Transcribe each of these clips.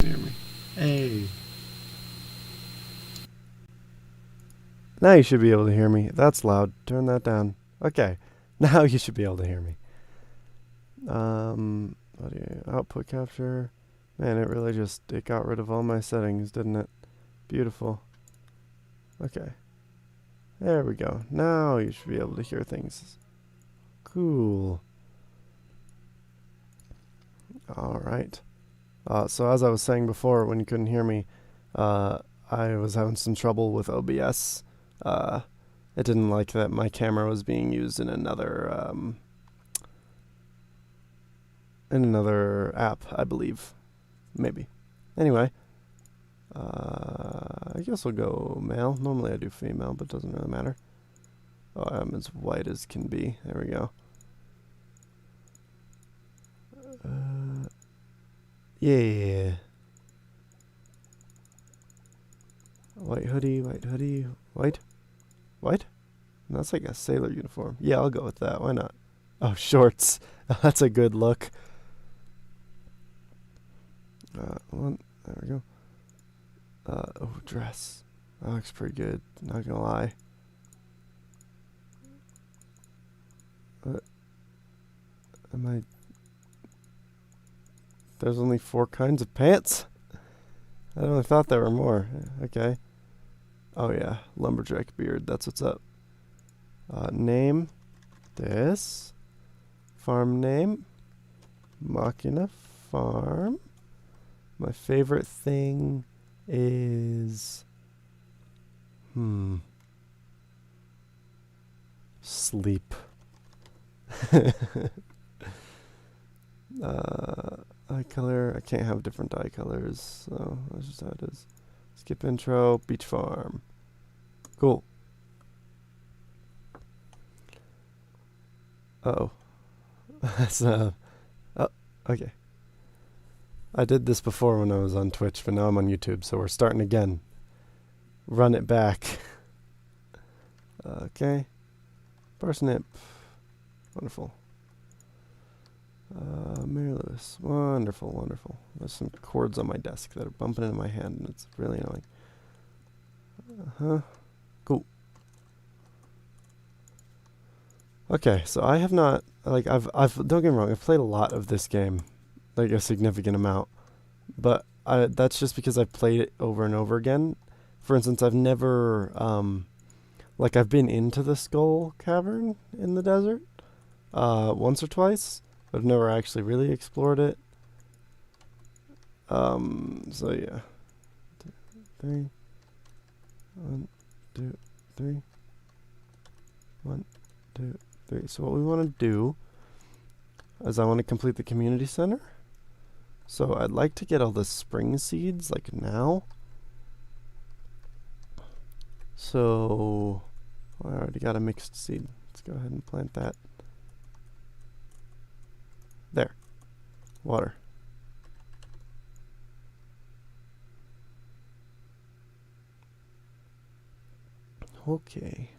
to hear me. Hey. Now you should be able to hear me. That's loud. Turn that down. Okay. Now you should be able to hear me. Audio output capture. Man, it got rid of all my settings, didn't it? Beautiful. Okay. There we go. Now you should be able to hear things. Cool. Alright. So as I was saying before, when you couldn't hear me, I was having some trouble with OBS. It didn't like that my camera was being used in another app, I believe. Maybe. Anyway, I guess I'll go male. Normally I do female, but it doesn't really matter. Oh, I'm as white as can be. There we go. Yeah. White hoodie, white? White? That's like a sailor uniform. Yeah, I'll go with that. Why not? Oh, shorts. That's a good look. There we go. Oh, dress. That looks pretty good. Not gonna lie. Am I... There's only 4 kinds of pants? I only thought there were more. Okay. Oh yeah, lumberjack beard. That's what's up. Name. This. Farm name. Machina farm. My favorite thing is... Sleep. Eye color. I can't have different eye colors, so that's just how it is. Skip intro. Beach farm. Cool. Uh-oh. That's, oh, okay. I did this before when I was on Twitch, but now I'm on YouTube, so we're starting again. Run it back. Okay. Parsnip. Wonderful. Mary Lewis. Wonderful. There's some cords on my desk that are bumping into my hand, and it's really annoying. Cool. Okay, so I have not, like, I've don't get me wrong, I've played a lot of this game, like a significant amount, but that's just because I've played it over and over again. For instance, I've never, like, I've been into the Skull Cavern in the desert, once or twice, but I've never actually really explored it. So yeah. 3. 1, 2, 3. 1, 2, 3. So what we want to do is I want to complete the community center. So I'd like to get all the spring seeds like now. So I already got a mixed seed. Let's go ahead and plant that. There. Water. Okay.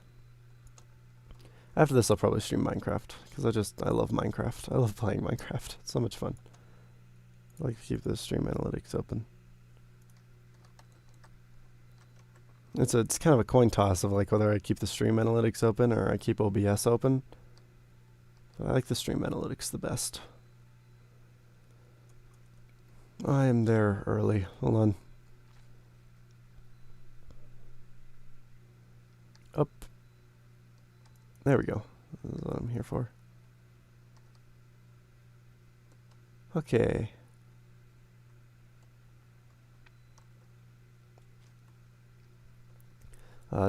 After this, I'll probably stream Minecraft, because I love Minecraft. I love playing Minecraft. It's so much fun. I like to keep the stream analytics open. It's kind of a coin toss of like whether I keep the stream analytics open or I keep OBS open. But I like the stream analytics the best. I am there early. Hold on. Up. There we go. That's what I'm here for. Okay.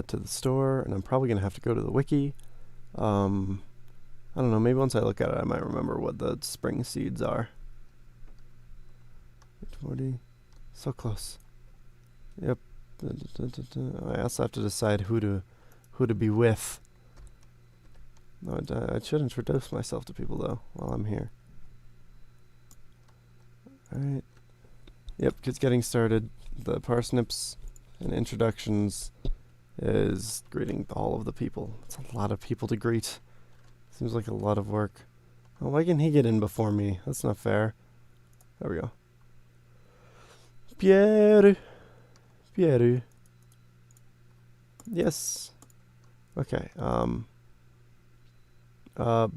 To the store, and I'm probably going to have to go to the wiki. I don't know, maybe once I look at it I might remember what the spring seeds are. 40. So close. Yep. I also have to decide who to be with. No, I should introduce myself to people though while I'm here. Alright. Yep, just getting started. The parsnips and introductions is greeting all of the people. It's a lot of people to greet. Seems like a lot of work. Oh, why can he get in before me? That's not fair. There we go. Pierre. Pierre. Yes. Okay.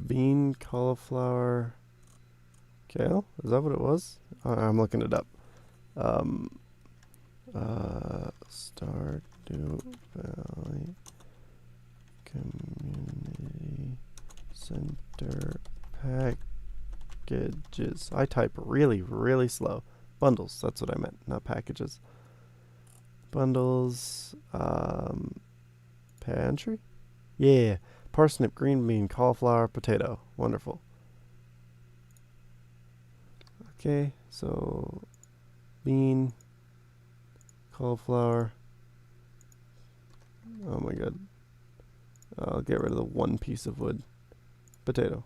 Bean, cauliflower, kale. Is that what it was? I'm looking it up. Stardew Valley Community Center packages. I type really, really slow. Bundles. That's what I meant, not packages. Bundles. Pantry? Yeah. Parsnip, green bean, cauliflower, potato. Wonderful. Okay, so bean, cauliflower. Oh my god. I'll get rid of the one piece of wood. Potato.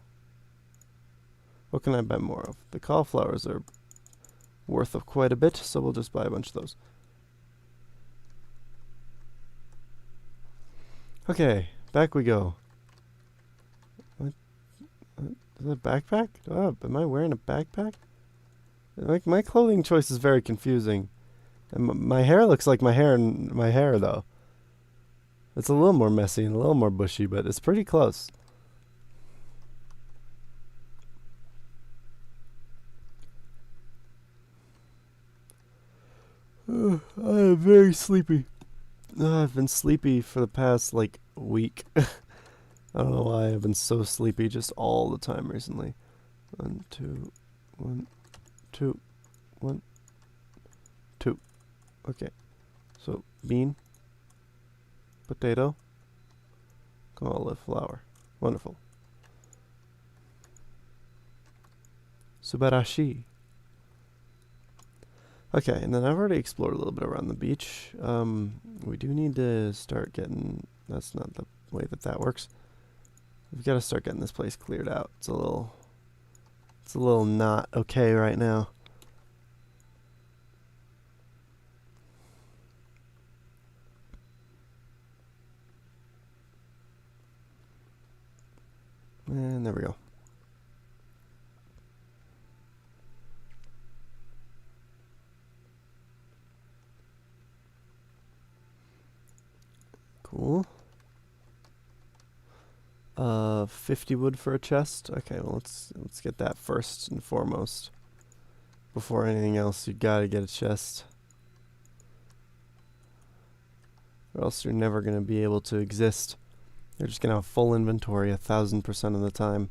What can I buy more of? The cauliflowers are worth of quite a bit, so we'll just buy a bunch of those. Okay, back we go. What? Is that a backpack? Oh, am I wearing a backpack? Like, my clothing choice is very confusing. And my hair looks like my hair though. It's a little more messy and a little more bushy, but it's pretty close. I am very sleepy. I've been sleepy for the past, like, week. I don't know why I've been so sleepy just all the time recently. 1, 2, 1, 2, 1, 2. Okay. So, bean, potato, cauliflower. Wonderful. Subarashi. Okay, and then I've already explored a little bit around the beach. We do need to start getting... That's not the way that works. We've got to start getting this place cleared out. It's a little not okay right now. And there we go. Cool. 50 wood for a chest. Okay, well let's get that first and foremost. Before anything else, you gotta get a chest. Or else you're never gonna be able to exist. You're just gonna have full inventory 1000% of the time.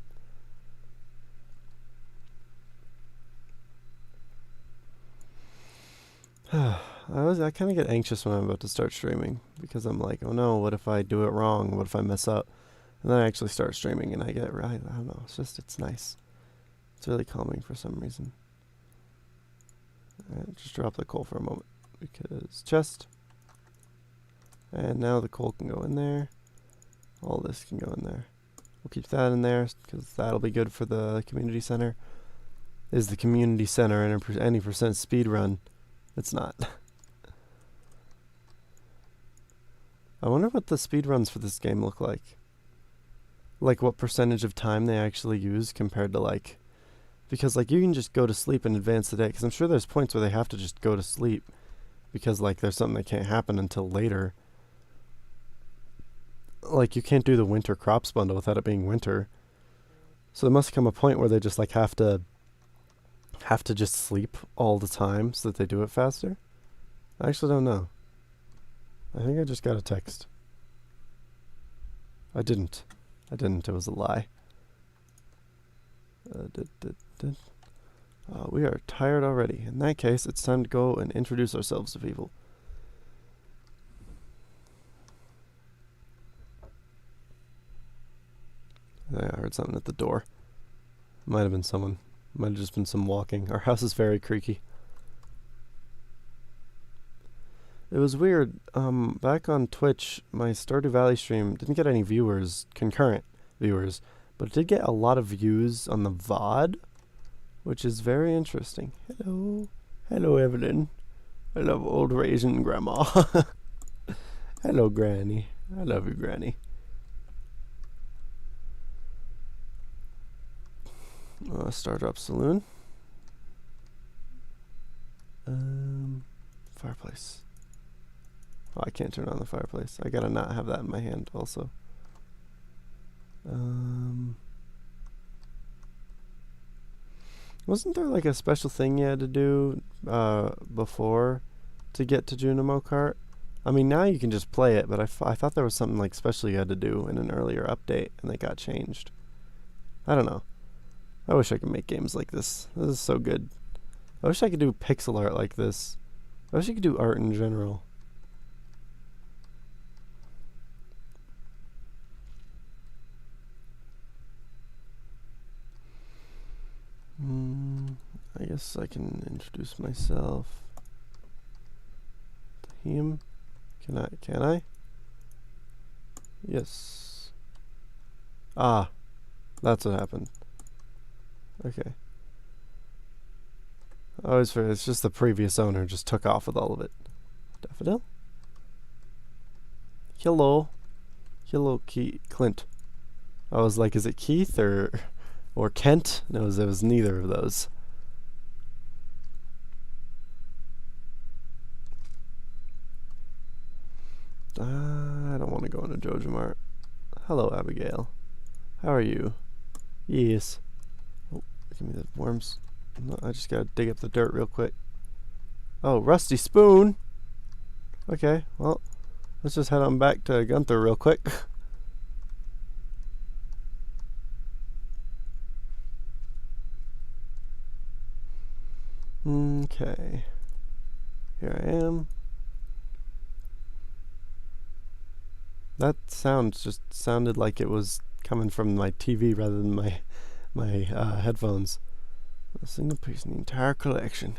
I kind of get anxious when I'm about to start streaming because I'm like, oh no, what if I do it wrong? What if I mess up? And then I actually start streaming and I get right. I don't know. It's nice. It's really calming for some reason. Alright, just drop the coal for a moment because chest. And now the coal can go in there. All this can go in there. We'll keep that in there because that'll be good for the community center. Is the community center any percent speed run? It's not. I wonder what the speed runs for this game look like. Like what percentage of time they actually use compared to like... Because like you can just go to sleep and advance the day. Because I'm sure there's points where they have to just go to sleep. Because like there's something that can't happen until later. Like you can't do the winter crops bundle without it being winter. So there must come a point where they just like have to just sleep all the time so that they do it faster. I actually don't know. I think I just got a text. I didn't. It was a lie. We are tired already. In that case, it's time to go and introduce ourselves to people. I heard something at the door. Might have been someone. Might have just been some walking. Our house is very creaky. It was weird. Back on Twitch, my Stardew Valley stream didn't get any viewers, concurrent viewers, but it did get a lot of views on the VOD, which is very interesting. Hello. Hello, Evelyn. I love old raisin grandma. Hello, Granny. I love you, Granny. Stardrop Saloon. Fireplace. Oh, I can't turn on the fireplace. I gotta not have that in my hand also. Wasn't there like a special thing you had to do before to get to Junimo Kart? I mean, now you can just play it, but I thought there was something like special you had to do in an earlier update, and they got changed. I don't know. I wish I could make games like this. This is so good. I wish I could do pixel art like this. I wish I could do art in general. I guess I can introduce myself to him. Can I? Yes. Ah, that's what happened. Okay. I always forget, it's just the previous owner just took off with all of it. Daffodil? Hello. Hello, Clint. I was like, is it Keith or Kent? No, it was neither of those. I don't want to go into Jojo Mart. Hello, Abigail. How are you? Yes. Oh, give me the worms. No, I just gotta dig up the dirt real quick. Oh, rusty spoon! Okay, well, let's just head on back to Gunther real quick. Okay. Here I am. That sound just sounded like it was coming from my TV rather than my headphones. A single piece in the entire collection.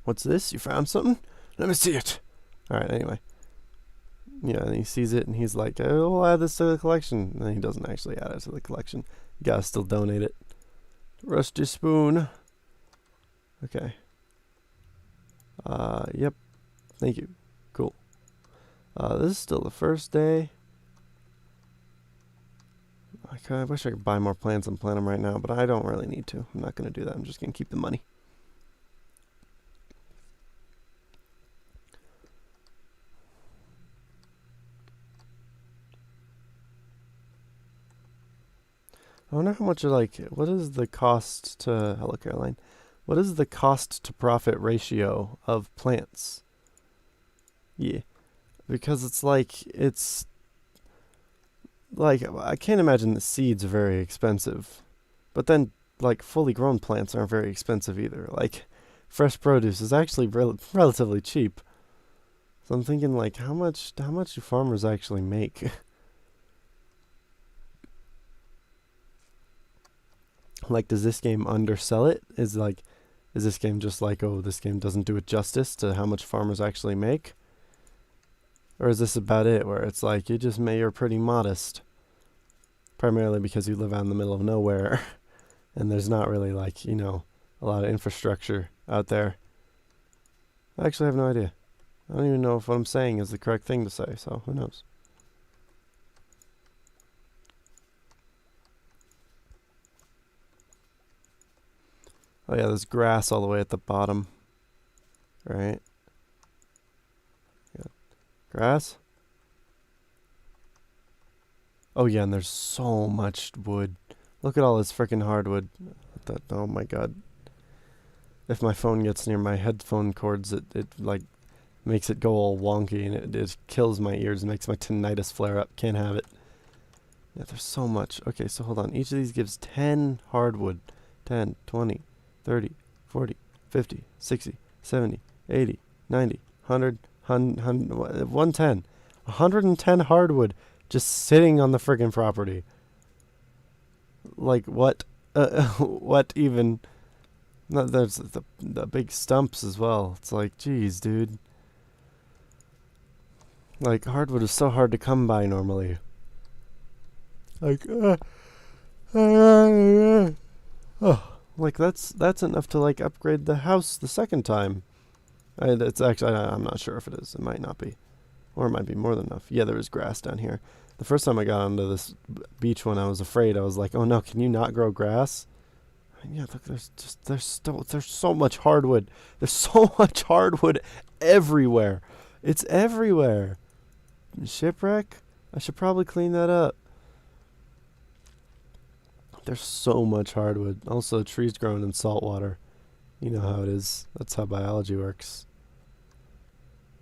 What's this? You found something? Let me see it. Alright, anyway. Yeah, and he sees it and he's like, oh, I'll add this to the collection. And then he doesn't actually add it to the collection. You gotta still donate it. Rusty spoon. Okay. Yep. Thank you. Cool. This is still the first day. I wish I could buy more plants and plant them right now, but I don't really need to. I'm not going to do that. I'm just going to keep the money. I wonder how much what is the cost to, hello Caroline, what is the cost to profit ratio of plants? Yeah, because it's I can't imagine the seeds are very expensive, but then like fully grown plants aren't very expensive either. Like fresh produce is actually relatively cheap. So I'm thinking like how much do farmers actually make? Like, does this game undersell it? Is this game just like, oh, this game doesn't do it justice to how much farmers actually make? Or is this about it, where it's like, you're pretty modest. Primarily because you live out in the middle of nowhere. And there's not really a lot of infrastructure out there. I actually have no idea. I don't even know if what I'm saying is the correct thing to say, so who knows? Oh yeah, there's grass all the way at the bottom. Right? Yeah. Grass? Oh yeah, and there's so much wood. Look at all this freaking hardwood. Oh my god. If my phone gets near my headphone cords, it makes it go all wonky and it kills my ears and makes my tinnitus flare up. Can't have it. Yeah, there's so much. Okay, so hold on. Each of these gives 10 hardwood. 10, 20, 30, 40, 50, 60, 70, 80, 90, 100, 110. 110 hardwood just sitting on the friggin' property. Like, what? What even? No, there's the big stumps as well. It's like, geez, dude. Like, hardwood is so hard to come by normally. Like, oh, like that's enough to upgrade the house the second time. It's actually, I'm not sure if it is. It might not be, or it might be more than enough. Yeah, there is grass down here. The first time I got onto this beach when I was afraid, I was like, oh no, can you not grow grass? And yeah, look, there's so much hardwood. There's so much hardwood everywhere. It's everywhere. Shipwreck? I should probably clean that up. There's so much hardwood. Also, trees growing in salt water. You know how it is. That's how biology works.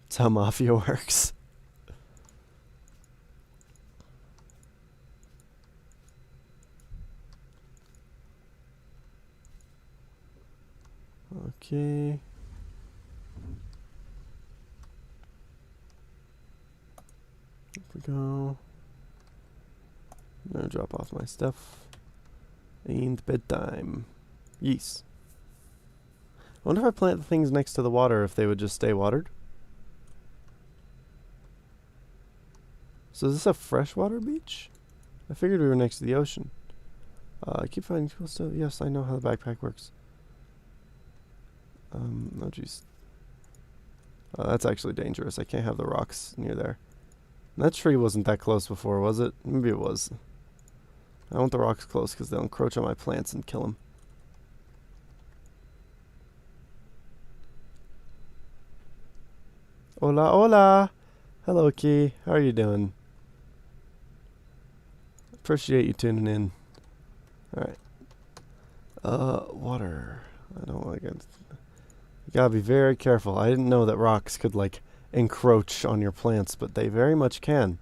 That's how mafia works. Okay. Here we go. I'm gonna drop off my stuff. And bedtime. Yes. I wonder if I plant the things next to the water, if they would just stay watered. So is this a freshwater beach? I figured we were next to the ocean. I keep finding cool stuff. Yes, I know how the backpack works. Oh jeez. That's actually dangerous. I can't have the rocks near there. That tree wasn't that close before, was it? Maybe it was. I want the rocks close because they'll encroach on my plants and kill them. Hola, hola! Hello, Key. How are you doing? Appreciate you tuning in. Alright. Water. I don't want to get... You gotta be very careful. I didn't know that rocks could, like, encroach on your plants, but they very much can.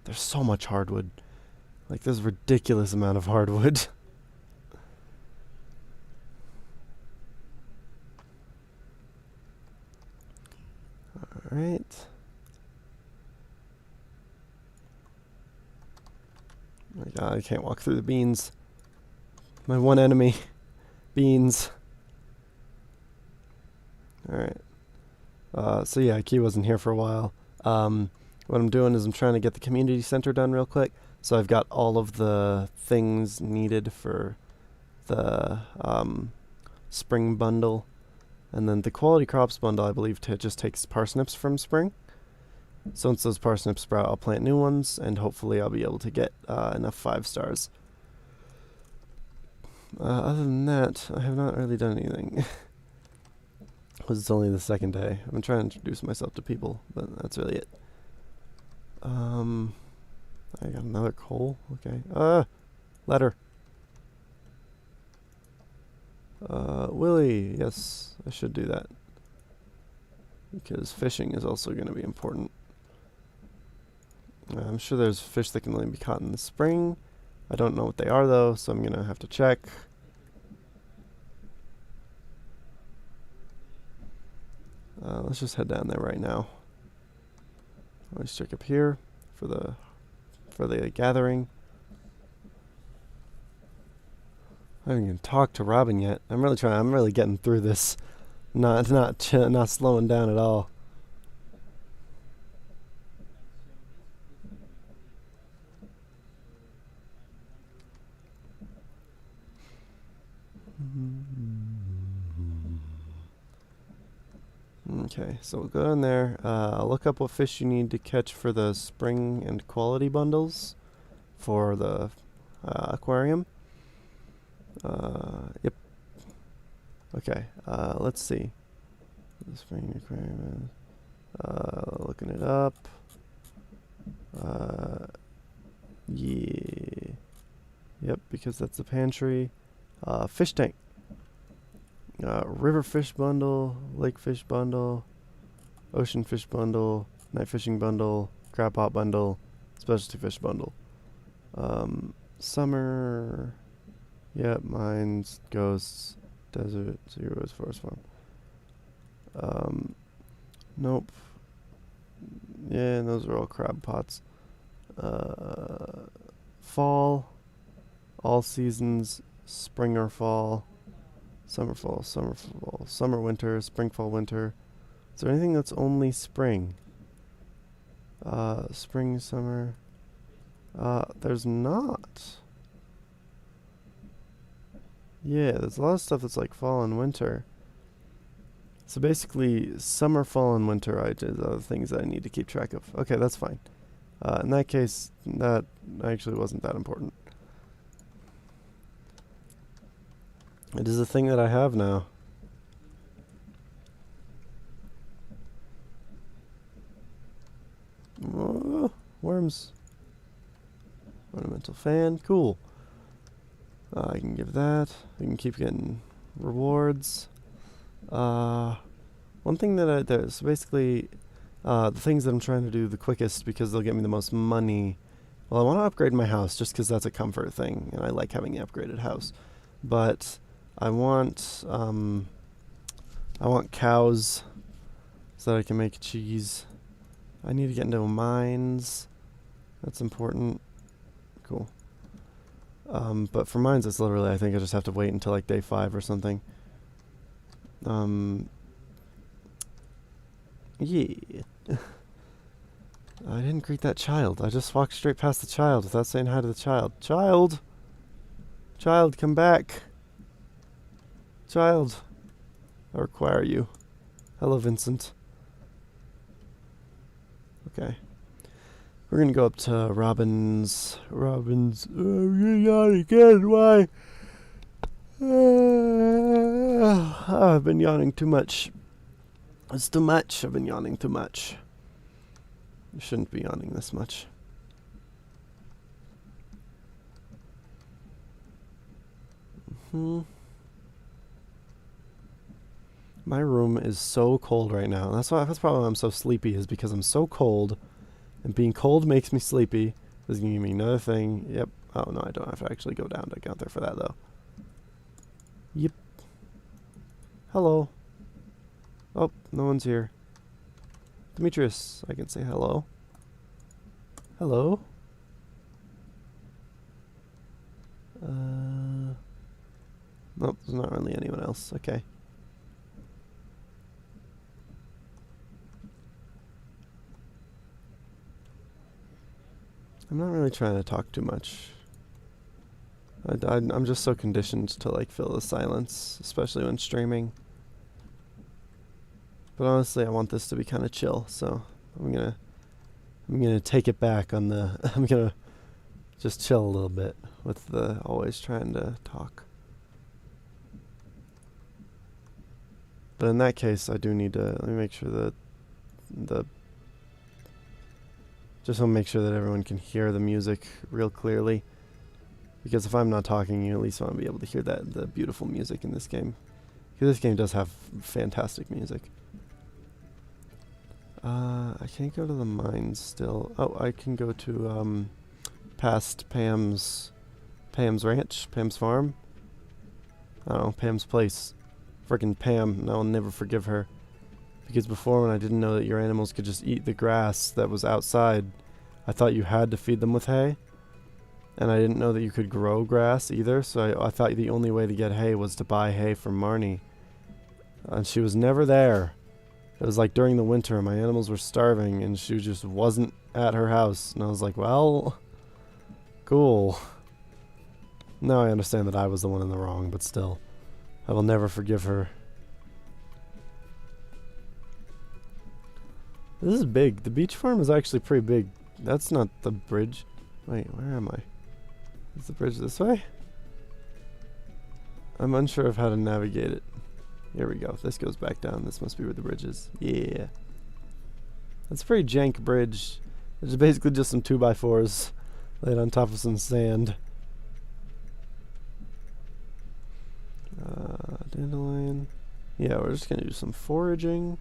There's so much hardwood. Like, there's a ridiculous amount of hardwood. Alright. Oh my god, I can't walk through the beans. My one enemy. Beans. Alright. So yeah, Key wasn't here for a while. What I'm doing is I'm trying to get the community center done real quick. So I've got all of the things needed for the spring bundle. And then the quality crops bundle, I believe, just takes parsnips from spring. So once those parsnips sprout, I'll plant new ones, and hopefully I'll be able to get enough 5 stars. Other than that, I have not really done anything. Because it's only the second day. I've been trying to introduce myself to people, but that's really it. I got another coal. Okay. Letter. Willie. Yes, I should do that. Because fishing is also going to be important. I'm sure there's fish that can only be caught in the spring. I don't know what they are, though, so I'm going to have to check. Let's just head down there right now. Let's check up here for the gathering. I haven't even talked to Robin yet. I'm really getting through this. Not slowing down at all. Okay, so we'll go down there. I'll look up what fish you need to catch for the spring and quality bundles for the aquarium. Yep. Okay, let's see. The spring aquarium. Looking it up. Yeah. Yep, because that's the pantry. Fish tank. River fish bundle, lake fish bundle, ocean fish bundle, night fishing bundle, crab pot bundle, specialty fish bundle. Summer, yep, mines, ghosts, desert, zeros, forest farm. Nope. Yeah, and those are all crab pots. Fall, all seasons, spring or fall. Summer, fall, summer, winter, spring, fall, winter. Is there anything that's only spring? Spring, summer. There's not. Yeah, there's a lot of stuff that's like fall and winter. So basically, summer, fall, and winter are the things that I need to keep track of. Okay, that's fine. In that case, that actually wasn't that important. It is a thing that I have now. Oh, worms. Ornamental fan, cool. I can give that. I can keep getting rewards. One thing that so basically, the things that I'm trying to do the quickest because they'll get me the most money. Well, I want to upgrade my house just because that's a comfort thing, and I like having the upgraded house. But I want cows so that I can make cheese. I need to get into mines. That's important. Cool. But for mines, it's literally, I think I just have to wait until like day 5 or something. Yeah. I didn't greet that child. I just walked straight past the child without saying hi to the child. Child! Child, come back! Child! I require you. Hello, Vincent. Okay. We're gonna go up to Robin's. Oh, not again, why? I've been yawning too much. It's too much. I've been yawning too much. You shouldn't be yawning this much. My room is so cold right now. That's probably why I'm so sleepy, is because I'm so cold. And being cold makes me sleepy. This is going to give me another thing. Yep. Oh, no, I don't have to actually go down to count there for that, though. Yep. Hello. Oh, no one's here. Demetrius, I can say hello. Hello. Nope, there's not really anyone else. Okay. I'm not really trying to talk too much. I'm just so conditioned to like fill the silence, especially when streaming. But honestly, I want this to be kind of chill, so I'm gonna take it back on the. I'm gonna just chill a little bit with the always trying to talk. But in that case, I do need to. Let me make sure that just want to make sure that everyone can hear the music real clearly. Because if I'm not talking, you at least want to be able to hear the beautiful music in this game. Because this game does have fantastic music. I can't go to the mines still. Oh, I can go to past Pam's ranch, Pam's farm. I don't know, Pam's place. Frickin' Pam, and I'll never forgive her. Because before, when I didn't know that your animals could just eat the grass that was outside, I thought you had to feed them with hay. And I didn't know that you could grow grass either, so I thought the only way to get hay was to buy hay from Marnie. And she was never there. It was like during the winter, my animals were starving, and she just wasn't at her house. And I was like, well, cool. Now I understand that I was the one in the wrong, but still, I will never forgive her. This is big. The beach farm is actually pretty big. That's not the bridge. Wait, where am I? Is the bridge this way? I'm unsure of how to navigate it. Here we go. This goes back down. This must be where the bridge is. Yeah. That's a pretty jank bridge. It's basically just some 2x4s laid on top of some sand. Dandelion. Yeah, we're just gonna do some foraging.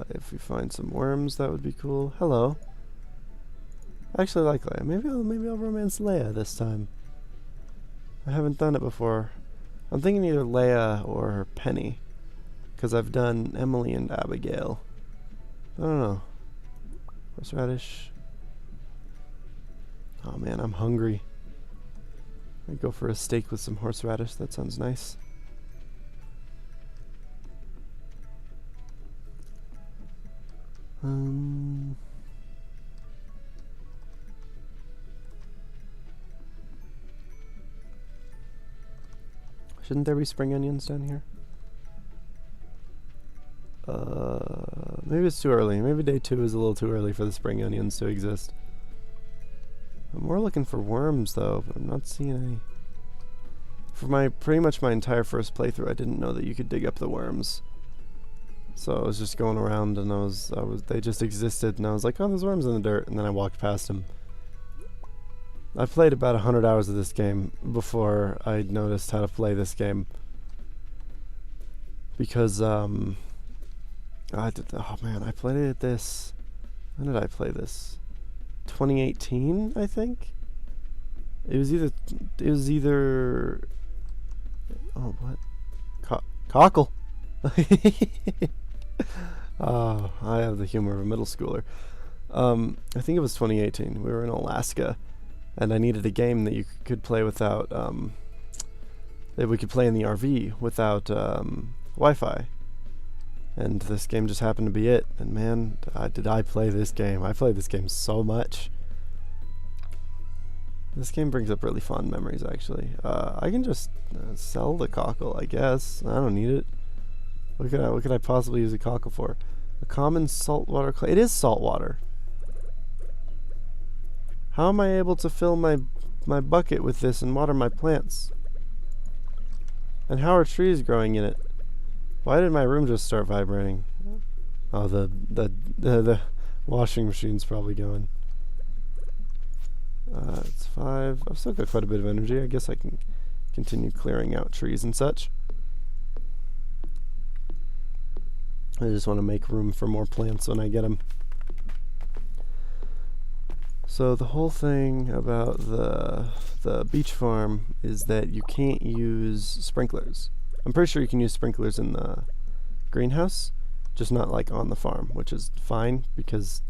If we find some worms, that would be cool. Hello. I actually like Leia. Maybe I'll romance Leia this time. I haven't done it before. I'm thinking either Leia or Penny, because I've done Emily and Abigail. I don't know. Horseradish. Oh man, I'm hungry. I'd go for a steak with some horseradish. That sounds nice. Shouldn't there be spring onions down here? Maybe it's too early. Maybe day 2 is a little too early for the spring onions to exist. I'm more looking for worms though, but I'm not seeing any. For pretty much my entire first playthrough, I didn't know that you could dig up the worms. So I was just going around and they just existed, and I was like, oh, there's worms in the dirt, and then I walked past them. I played about 100 hours of this game before I noticed how to play this game. Because, oh man, I played this, when did I play this? 2018, I think? It was either, oh, what? Cockle! Oh, I have the humor of a middle schooler. I think it was 2018. We were in Alaska, and I needed a game that you could play without, that we could play in the RV without Wi-Fi. And this game just happened to be it. And man, did I play this game. I played this game so much. This game brings up really fond memories, actually. I can just sell the cockle, I guess. I don't need it. What could I possibly use a cockle for? A common saltwater clay. It is saltwater. How am I able to fill my bucket with this and water my plants? And how are trees growing in it? Why did my room just start vibrating? Oh, the washing machine's probably going. It's 5. I've still got quite a bit of energy. I guess I can continue clearing out trees and such. I just want to make room for more plants when I get them. So the whole thing about the beach farm is that you can't use sprinklers. I'm pretty sure you can use sprinklers in the greenhouse, just not like on the farm, which is fine because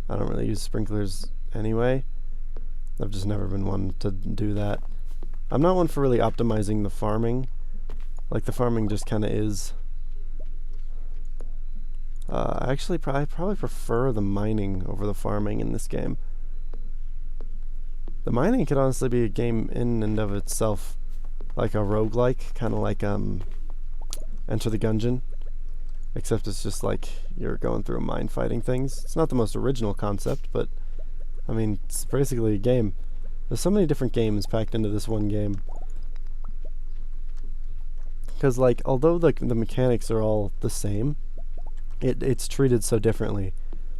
I don't really use sprinklers anyway. I've just never been one to do that. I'm not one for really optimizing the farming. Like the farming just kind of is. Actually, I probably prefer the mining over the farming in this game. The mining could honestly be a game in and of itself, like a roguelike, kind of like Enter the Gungeon, except it's just like you're going through a mine fighting things. It's not the most original concept, but I mean, it's basically a game. There's so many different games packed into this one game. Because like, although the mechanics are all the same, it's treated so differently.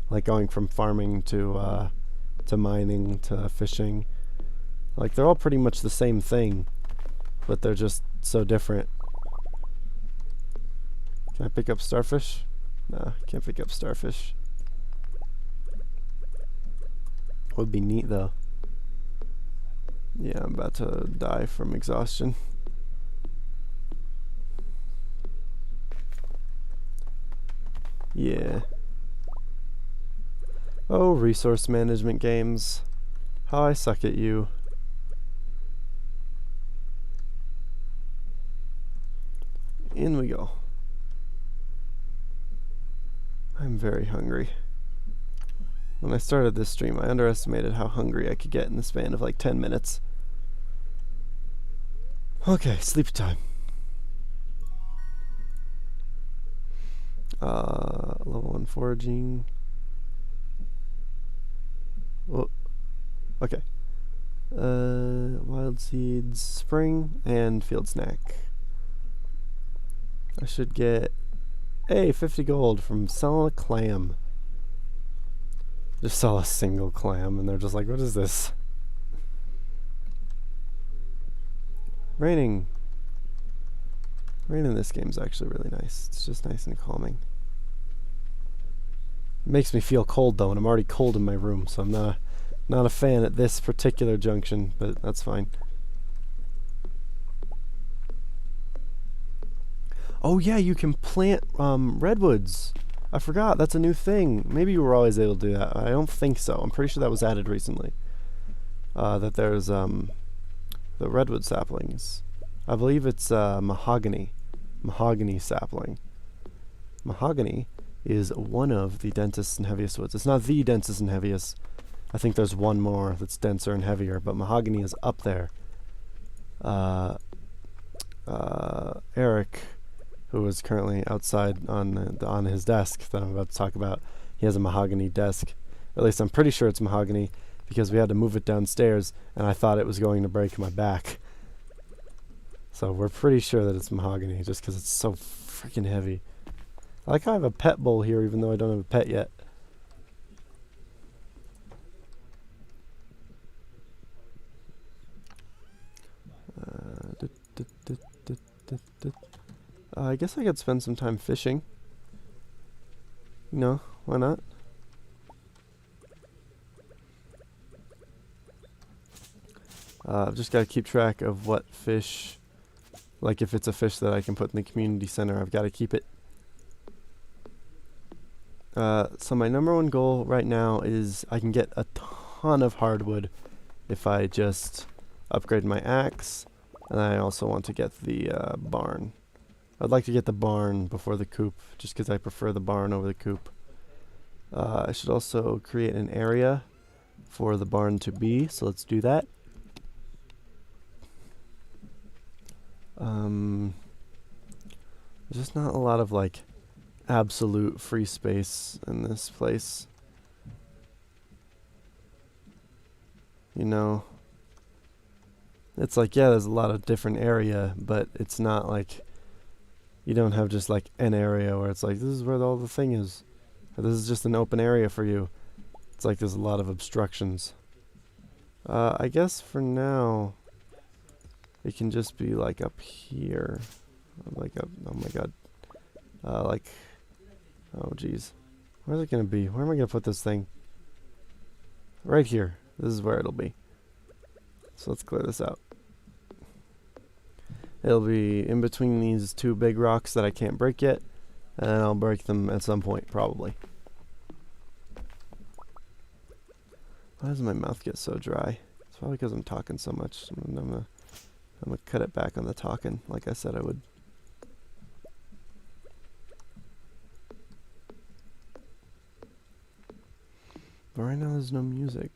Like going from farming to mining to fishing. Like they're all pretty much the same thing, but they're just so different. Can I pick up starfish? Nah, can't pick up starfish. Would be neat though. Yeah, I'm about to die from exhaustion. Yeah. Oh, resource management games. How I suck at you. In we go. I'm very hungry. When I started this stream, I underestimated how hungry I could get in the span of like 10 minutes. Okay, sleep time. Level 1 foraging. Oh, okay. Wild seeds, spring, and field snack. I should get 50 gold from selling a clam. Just sell a single clam, and they're just like, what is this? Raining. Rain in this game is actually really nice. It's just nice and calming. It makes me feel cold though, and I'm already cold in my room, so I'm not a fan at this particular junction, but that's fine. Oh yeah, you can plant redwoods. I forgot, that's a new thing. Maybe you were always able to do that. I don't think so. I'm pretty sure that was added recently. That there's the redwood saplings. I believe it's mahogany sapling. Mahogany is one of the densest and heaviest woods. It's not the densest and heaviest. I think there's one more that's denser and heavier, but mahogany is up there. Eric, who is currently outside on his desk that I'm about to talk about. He has a mahogany desk. At least I'm pretty sure it's mahogany because we had to move it downstairs and I thought it was going to break my back. So we're pretty sure that it's mahogany just because it's so freaking heavy. I like how I have a pet bowl here even though I don't have a pet yet. I guess I could spend some time fishing. You know, why not? I've just got to keep track of what fish, like if it's a fish that I can put in the community center, I've got to keep it. So my number one goal right now is I can get a ton of hardwood if I just upgrade my axe, and I also want to get the barn. I'd like to get the barn before the coop, just because I prefer the barn over the coop. I should also create an area for the barn to be, so let's do that. There's just not a lot of like absolute free space in this place. You know, it's like, yeah, there's a lot of different area, but it's not like you don't have just like an area where it's like, this is where all the thing is. Or this is just an open area for you. It's like there's a lot of obstructions. I guess for now, it can just be like up here. Like up, oh my god. Like, oh geez. Where's it gonna be? Where am I gonna put this thing? Right here. This is where it'll be. So let's clear this out. It'll be in between these two big rocks that I can't break yet, and I'll break them at some point, probably. Why does my mouth get so dry? It's probably because I'm talking so much. I'm gonna cut it back on the talking, like I said I would. But right now there's no music.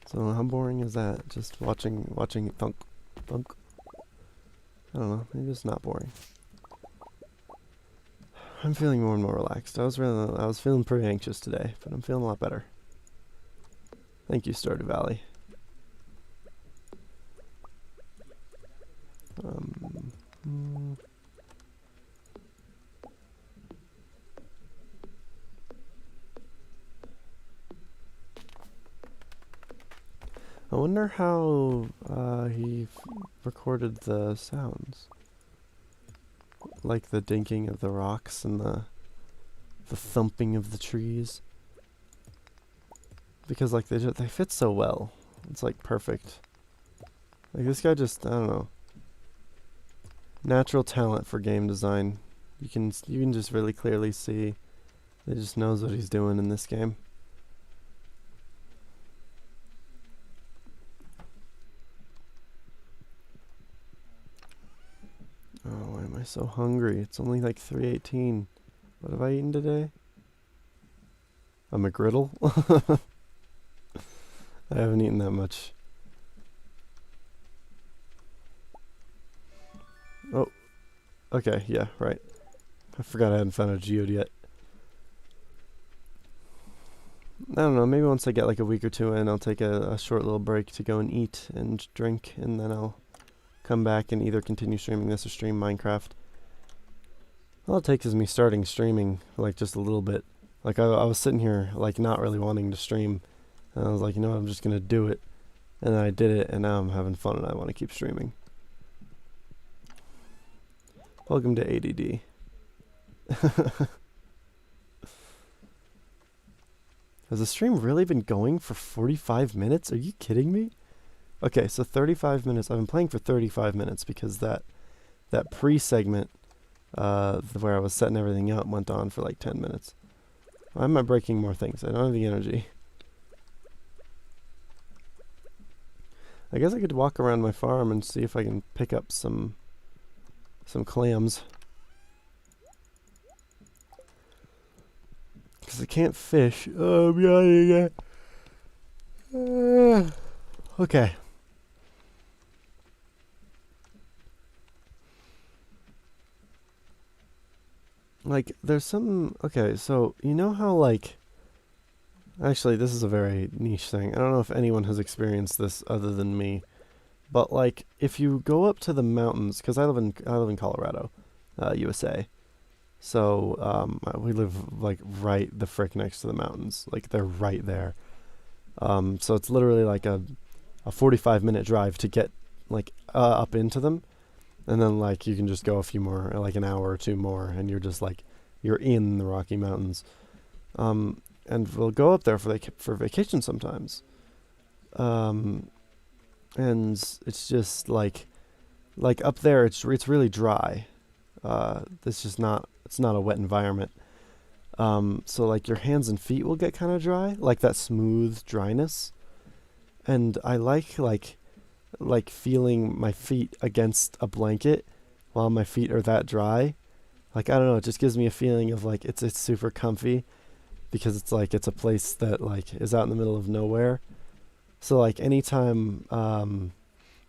So how boring is that? Just watching it thunk, thunk. I don't know, maybe it's not boring. I'm feeling more and more relaxed. I was feeling pretty anxious today, but I'm feeling a lot better. Thank you, Stardew Valley. I wonder how he recorded the sounds. Like the dinking of the rocks and the thumping of the trees. Because like they fit so well. It's like perfect. Like this guy just, I don't know. Natural talent for game design. You can just really clearly see he just knows what he's doing in this game. Oh, why am I so hungry? It's only like 3:18. What have I eaten today? A McGriddle? I haven't eaten that much. Oh. Okay, yeah, right. I forgot I hadn't found a geode yet. I don't know, maybe once I get like a week or two in, I'll take a short little break to go and eat and drink, and then I'll come back and either continue streaming this or stream Minecraft. All it takes is me starting streaming for like just a little bit. Like I was sitting here like not really wanting to stream, and I was like, you know what, I'm just gonna do it. And then I did it, and now I'm having fun and I want to keep streaming. Welcome to ADD. Has the stream really been going for 45 minutes? Are you kidding me? Okay, so 35 minutes. I've been playing for 35 minutes because that pre-segment where I was setting everything up went on for like 10 minutes. Why am I breaking more things? I don't have the energy. I guess I could walk around my farm and see if I can pick up some clams. Because I can't fish. Oh, yeah. Okay. Like, there's some. Okay, so you know how, like. Actually, this is a very niche thing. I don't know if anyone has experienced this other than me. But, like, if you go up to the mountains, because I live in Colorado, USA. So, we live, like, right the frick next to the mountains. Like, they're right there. So it's literally like a 45-minute drive to get, like, up into them. And then, like, you can just go a few more, like an hour or two more, and you're just, like, you're in the Rocky Mountains. And we'll go up there for vacation sometimes. Um, and it's just, like up there, it's really dry. It's just not, it's not a wet environment. So, like, your hands and feet will get kind of dry, like that smooth dryness. And I like feeling my feet against a blanket while my feet are that dry. Like, I don't know, it just gives me a feeling of, like, it's super comfy because it's like it's a place that, like, is out in the middle of nowhere. So, like, anytime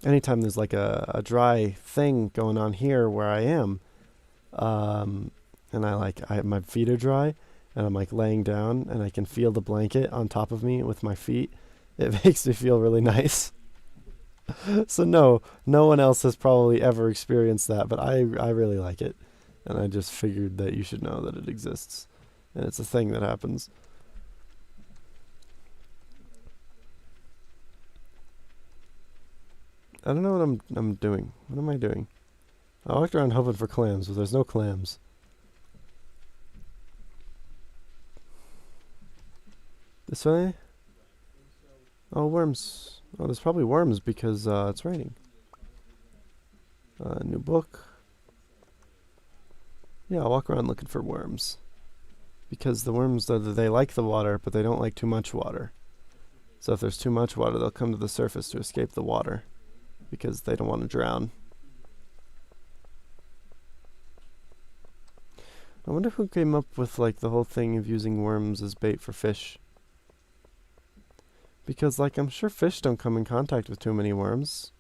there's like a dry thing going on here where I am, um and my feet are dry, and I'm, like, laying down and I can feel the blanket on top of me with my feet. It makes me feel really nice. So no one else has probably ever experienced that, but I really like it, and I just figured that you should know that it exists, and it's a thing that happens. I don't know what I'm doing. What am I doing? I walked around hoping for clams, but there's no clams. This way? Oh, worms. Oh, there's probably worms because it's raining. New book. Yeah, I'll walk around looking for worms. Because the worms, they like the water, but they don't like too much water. So if there's too much water, they'll come to the surface to escape the water. Because they don't want to drown. I wonder who came up with, like, the whole thing of using worms as bait for fish. Because, like, I'm sure fish don't come in contact with too many worms.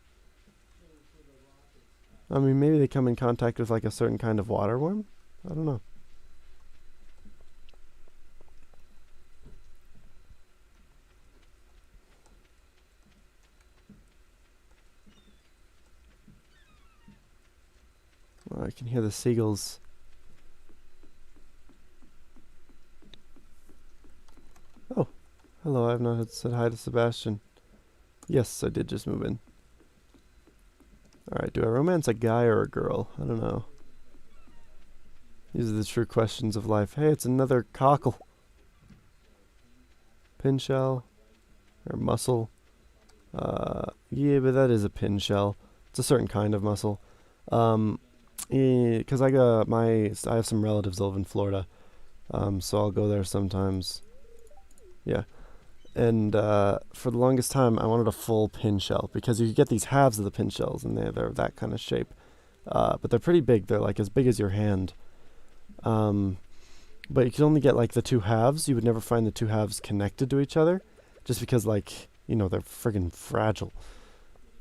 I mean, maybe they come in contact with, like, a certain kind of water worm? I don't know. Well, I can hear the seagulls. Oh, hello, I have not said hi to Sebastian. Yes, I did just move in. Alright, do I romance a guy or a girl? I don't know. These are the true questions of life. Hey, it's another cockle. Pin shell. Or mussel. Yeah, but that is a pin shell. It's a certain kind of mussel. Because I have some relatives live in Florida. So I'll go there sometimes. Yeah. And for the longest time, I wanted a full pin shell because you get these halves of the pin shells, and they're that kind of shape. But they're pretty big. They're, like, as big as your hand. But you can only get, like, the two halves. You would never find the two halves connected to each other, just because, like, they're friggin' fragile.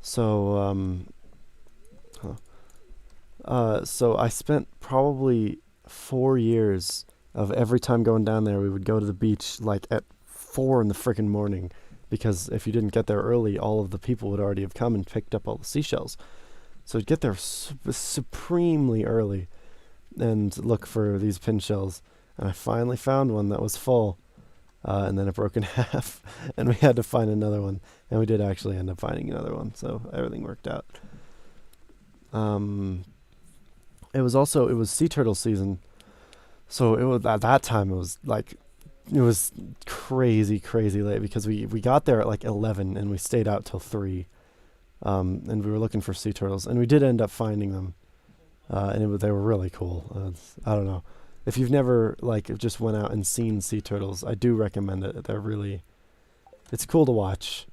So so I spent probably 4 years of every time going down there, we would go to the beach, like, at 4 in the frickin' morning, because if you didn't get there early, all of the people would already have come and picked up all the seashells. So I'd get there supremely early and look for these pin shells, and I finally found one that was full, and then it broke in half, and we had to find another one, and we did actually end up finding another one, so everything worked out. It was sea turtle season, so it was, at that time, it was crazy late, because we got there at, like, 11, and we stayed out till 3, and we were looking for sea turtles, and we did end up finding them, and they were really cool. I don't know. If you've never, like, just went out and seen sea turtles, I do recommend it. It's cool to watch,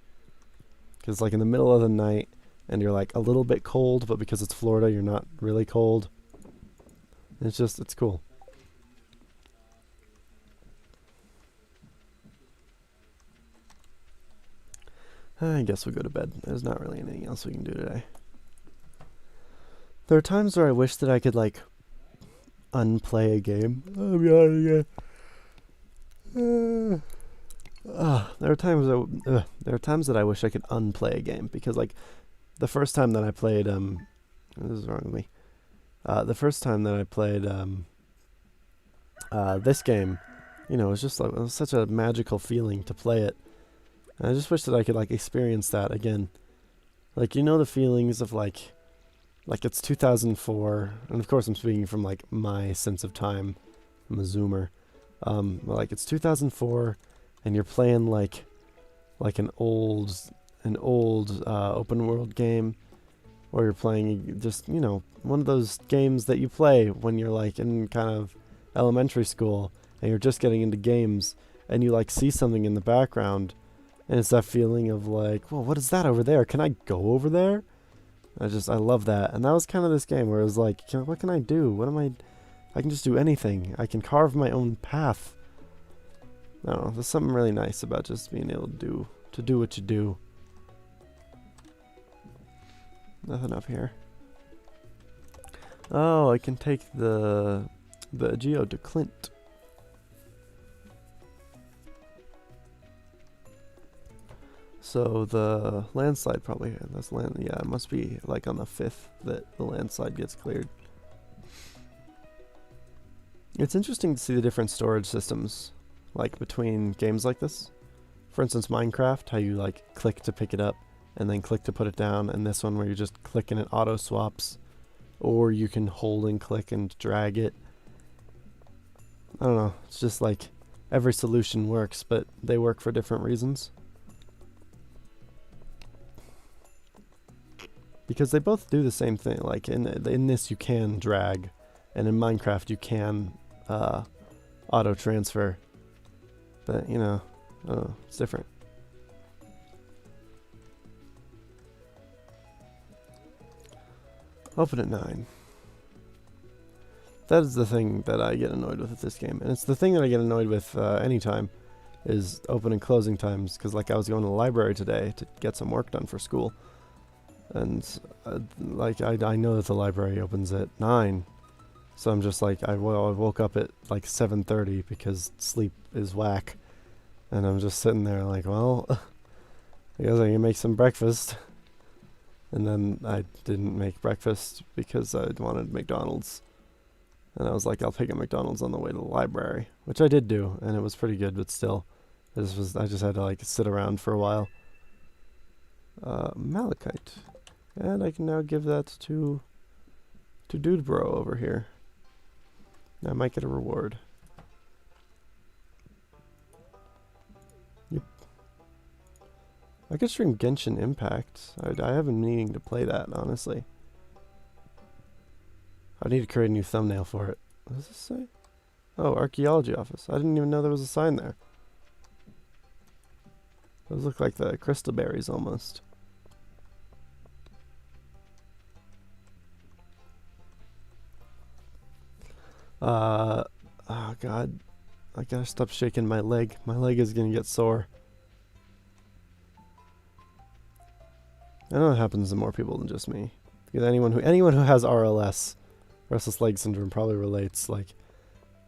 because, like, in the middle of the night, and you're, like, a little bit cold, but because it's Florida, you're not really cold. It's cool. I guess we'll go to bed. There's not really anything else we can do today. There are times where I wish that I could, like, unplay a game. I'm yawning again. There are times that I wish I could unplay a game because, like, the first time that I played, this is wrong with me. The first time that I played this game, you know, it was just like, it was such a magical feeling to play it. And I just wish that I could, like, experience that again. Like, you know, the feelings of like it's 2004, and of course I'm speaking from like my sense of time. I'm a zoomer. Like it's 2004, and you're playing like an old open world game, or you're playing just, you know, one of those games that you play when you're like in kind of elementary school and you're just getting into games, and you like see something in the background, and it's that feeling of like, well, what is that over there? Can I go over there? I love that. And that was kind of this game where it was like, what can I do? I can just do anything. I can carve my own path. I don't know, there's something really nice about just being able to do what you do. Nothing up here. Oh, I can take the Geo to Clint. So the landslide probably, yeah, it must be like on the 5th that the landslide gets cleared. It's interesting to see the different storage systems, like between games like this. For instance, Minecraft, how you like click to pick it up and then click to put it down, and this one where you just click and it auto swaps, or you can hold and click and drag it. I don't know, it's just like every solution works, but they work for different reasons. Because they both do the same thing. Like in this you can drag, and in Minecraft you can auto transfer. But you know, it's different. Open at 9. That is the thing that I get annoyed with this game, and it's the thing that I get annoyed with anytime, is open and closing times. Because like I was going to the library today to get some work done for school. And like I know that the library opens at 9, so I'm just like I woke up at like 7:30 because sleep is whack, and I'm just sitting there like, well, I guess I can make some breakfast. And then I didn't make breakfast because I wanted McDonald's, and I was like, I'll pick up McDonald's on the way to the library, which I did do, and it was pretty good, but still, I just had to like sit around for a while. Malachite. And I can now give that to Dude Bro over here. I might get a reward. Yep. I could stream Genshin Impact. I have been needing to play that, honestly. I need to create a new thumbnail for it. What does this say? Oh, archaeology office. I didn't even know there was a sign there. Those look like the crystal berries almost. Oh god, I gotta stop shaking my leg. My leg is gonna get sore. I know it happens to more people than just me. Because anyone who has RLS, restless leg syndrome, probably relates. Like,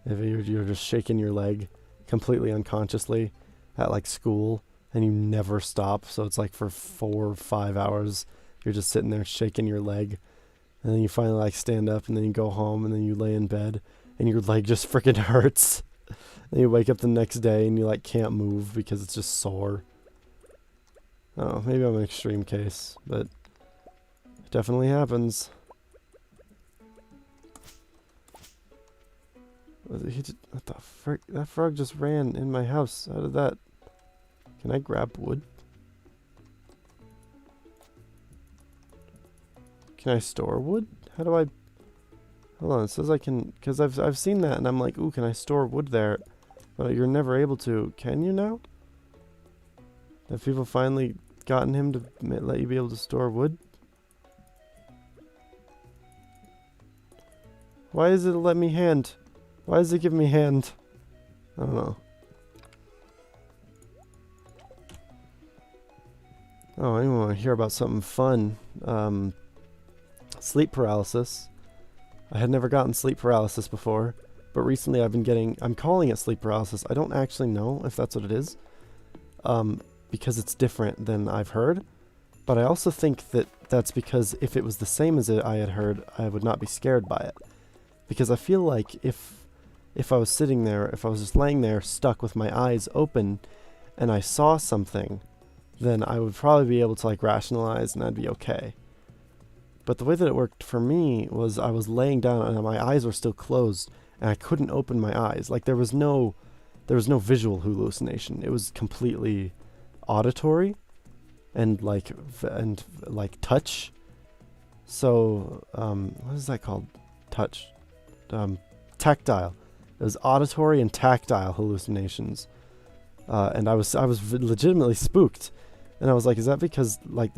if you're just shaking your leg completely unconsciously at like school, and you never stop, so it's like for 4 or 5 hours you're just sitting there shaking your leg, and then you finally like stand up, and then you go home, and then you lay in bed, and your leg just freaking hurts. And you wake up the next day and you like can't move because it's just sore. Oh, maybe I'm an extreme case, but it definitely happens. What the frick? That frog just ran in my house. How did that? Can I grab wood? Can I store wood? How do I? Hold on, it says I can, because I've seen that and I'm like, ooh, can I store wood there? But you're never able to. Can you now? Have people finally gotten him to let you be able to store wood? Why is it let me hand? Why does it give me hand? I don't know. Oh, anyone want to hear about something fun? Sleep paralysis. I had never gotten sleep paralysis before, but recently I'm calling it sleep paralysis. I don't actually know if that's what it is, because it's different than I've heard. But I also think that that's because if it was the same as I had heard, I would not be scared by it. Because I feel like if I was sitting there, if I was just laying there stuck with my eyes open and I saw something, then I would probably be able to like rationalize and I'd be okay. But the way that it worked for me was I was laying down and my eyes were still closed and I couldn't open my eyes. Like there was no visual hallucination. It was completely auditory and like touch. So what is that called? Touch, tactile. It was auditory and tactile hallucinations, and I was legitimately spooked, and I was like, is that because like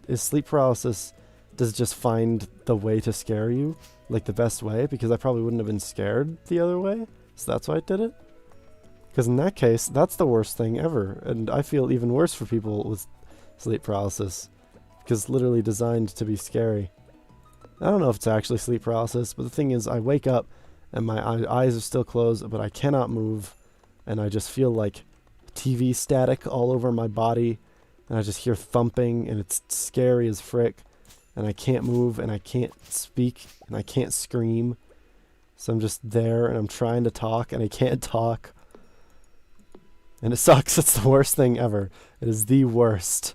is sleep paralysis? Does it just find the way to scare you, like the best way? Because I probably wouldn't have been scared the other way, so that's why it did it. Because in that case, that's the worst thing ever, and I feel even worse for people with sleep paralysis, because it's literally designed to be scary. I don't know if it's actually sleep paralysis, but the thing is, I wake up and my eyes are still closed, but I cannot move, and I just feel like TV static all over my body, and I just hear thumping, and it's scary as frick, and I can't move, and I can't speak, and I can't scream, so I'm just there, and I'm trying to talk, and I can't talk, and it sucks. It's the worst thing ever. It is the worst.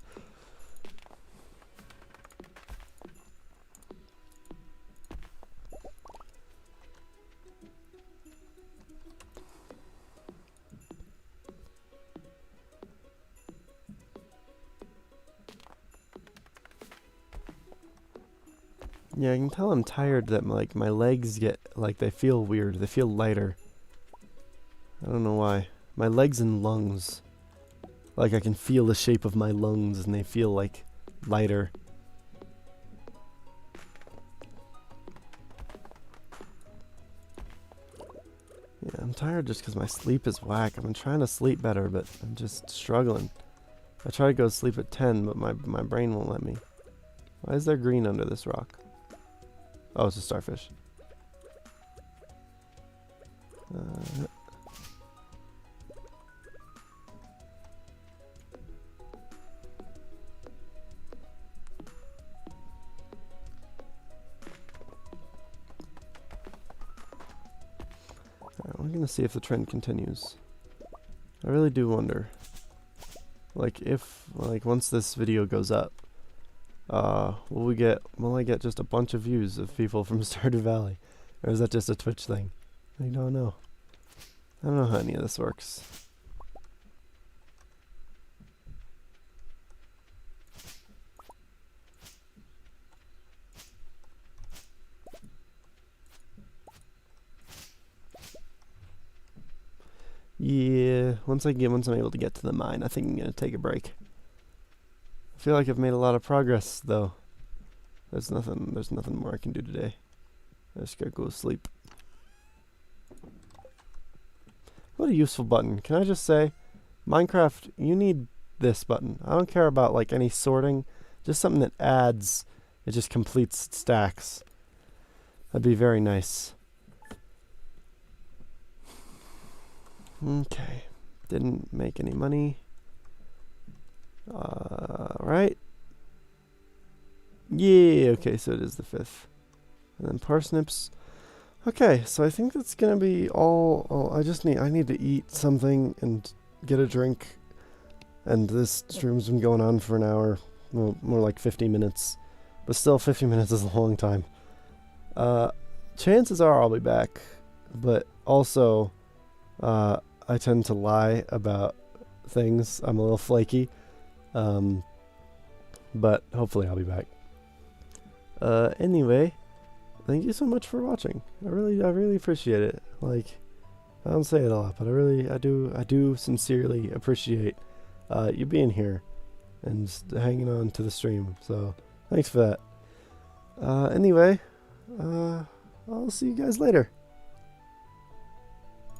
Yeah, I can tell I'm tired that like my legs get like they feel weird. They feel lighter. I don't know why. My legs and lungs. Like I can feel the shape of my lungs and they feel like lighter. Yeah, I'm tired just because my sleep is whack. I've been trying to sleep better, but I'm just struggling. I try to go to sleep at 10, but my brain won't let me. Why is there green under this rock? Oh, it's a starfish. Alright, we're gonna see if the trend continues. I really do wonder. Like if, like once this video goes up, will I get just a bunch of views of people from Stardew Valley? Or is that just a Twitch thing? I don't know. I don't know how any of this works. Yeah, once I'm able to get to the mine, I think I'm gonna take a break. I feel like I've made a lot of progress, though. There's nothing more I can do today. I just gotta go to sleep. What a useful button. Can I just say, Minecraft, you need this button. I don't care about like any sorting, just something that adds, it just completes stacks. That'd be very nice. Okay, didn't make any money. Right? Yeah, okay, so it is the 5th. And then parsnips. Okay, so I think that's gonna be all. I need to eat something and get a drink. And this stream's been going on for an hour. Well, more like 50 minutes. But still, 50 minutes is a long time. Chances are I'll be back. But also, I tend to lie about things. I'm a little flaky. But hopefully I'll be back. Anyway, thank you so much for watching. I really appreciate it. Like, I don't say it a lot, but I do sincerely appreciate you being here and hanging on to the stream. So thanks for that. Anyway, I'll see you guys later.